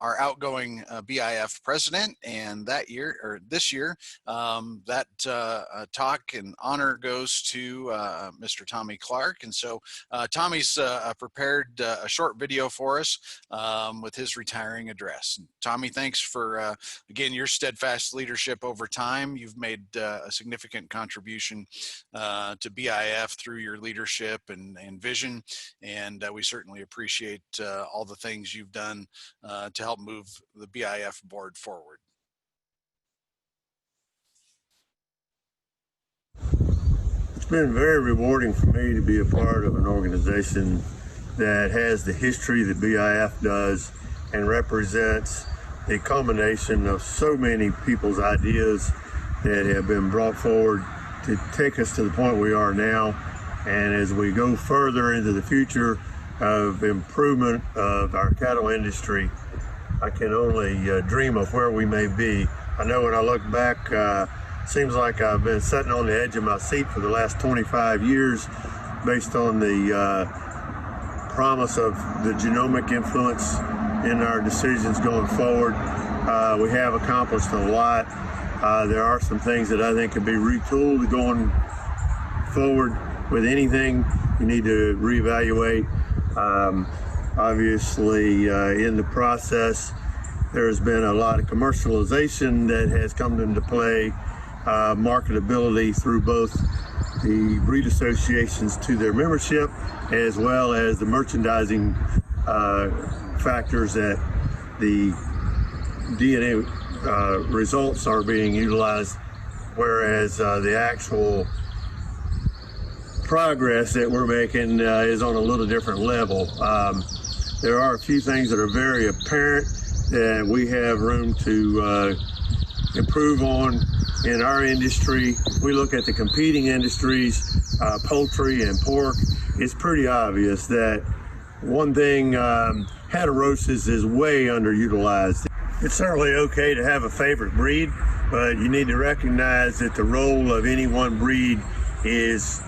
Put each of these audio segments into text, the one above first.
our outgoing BIF president, and this year, that talk and honor goes to Mr. Tommy Clark. And so Tommy's prepared a short video for us with his retiring address. And Tommy, thanks for, again, your steadfast leadership over time. You've made a significant contribution to BIF through your leadership and vision, and we certainly appreciate all the things you've done to help move the BIF board forward. It's been very rewarding for me to be a part of an organization that has the history that BIF does and represents a culmination of so many people's ideas that have been brought forward to take us to the point we are now. And as we go further into the future of improvement of our cattle industry, I can only dream of where we may be. I know when I look back, seems like I've been sitting on the edge of my seat for the last 25 years based on the promise of the genomic influence in our decisions going forward. We have accomplished a lot. There are some things that I think could be retooled going forward. With anything, you need to reevaluate. Obviously, in the process, there's been a lot of commercialization that has come into play, marketability through both the breed associations to their membership, as well as the merchandising factors that the DNA results are being utilized, whereas the actual progress that we're making is on a little different level. There are a few things that are very apparent that we have room to improve on in our industry. We look at the competing industries, poultry and pork. It's pretty obvious that one thing, heterosis is way underutilized. It's certainly okay to have a favorite breed, but you need to recognize that the role of any one breed is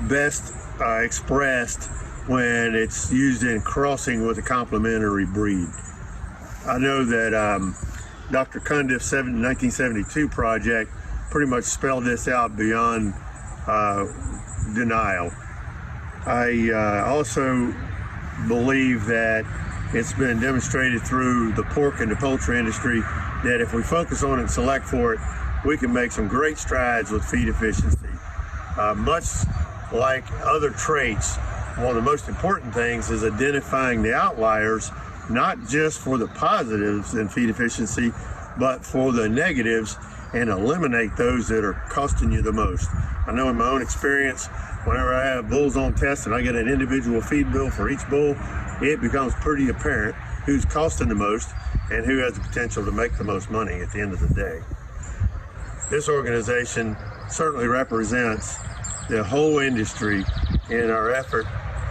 best expressed when it's used in crossing with a complementary breed. I know that Dr. Cundiff's 1972 project pretty much spelled this out beyond denial. I also believe that it's been demonstrated through the pork and the poultry industry that if we focus on it and select for it, we can make some great strides with feed efficiency. Much like other traits, one of the most important things is identifying the outliers, not just for the positives in feed efficiency, but for the negatives, and eliminate those that are costing you the most. I know in my own experience, whenever I have bulls on test and I get an individual feed bill for each bull, it becomes pretty apparent who's costing the most and who has the potential to make the most money at the end of the day. This organization certainly represents the whole industry in our effort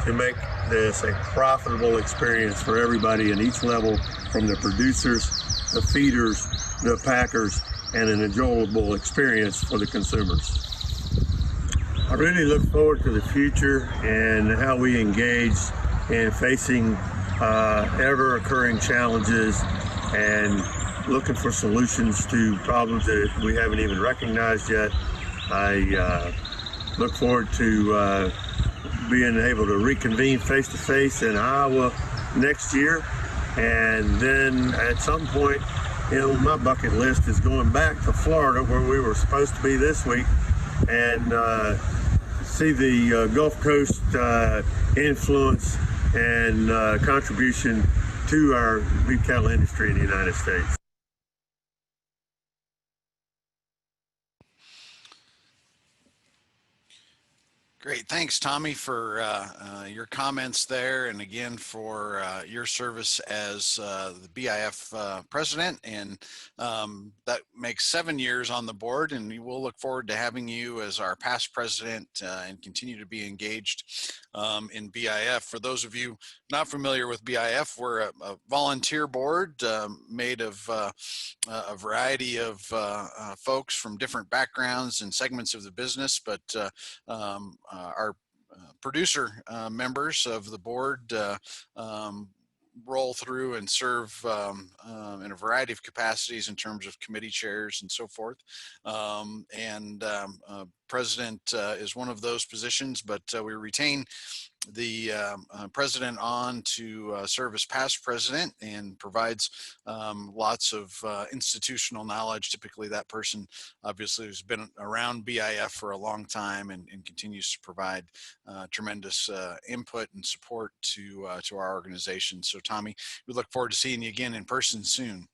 to make this a profitable experience for everybody in each level, from the producers, the feeders, the packers, and an enjoyable experience for the consumers. I really look forward to the future and how we engage in facing ever-occurring challenges and looking for solutions to problems that we haven't even recognized yet. I look forward to being able to reconvene face-to-face in Iowa next year, and then at some point, my bucket list is going back to Florida, where we were supposed to be this week, and see the Gulf Coast influence and contribution to our beef cattle industry in the United States. Great. Thanks, Tommy, for your comments there, and again for your service as the BIF president. And that makes 7 years on the board, and we will look forward to having you as our past president and continue to be engaged in BIF. For those of you not familiar with BIF, we're a volunteer board made of a variety of folks from different backgrounds and segments of the business, but our producer members of the board roll through and serve in a variety of capacities in terms of committee chairs and so forth. President is one of those positions, but we retain the president on to serve as past president and provides lots of institutional knowledge. Typically, that person obviously has been around BIF for a long time and continues to provide tremendous input and support to our organization. So, Tommy, we look forward to seeing you again in person soon.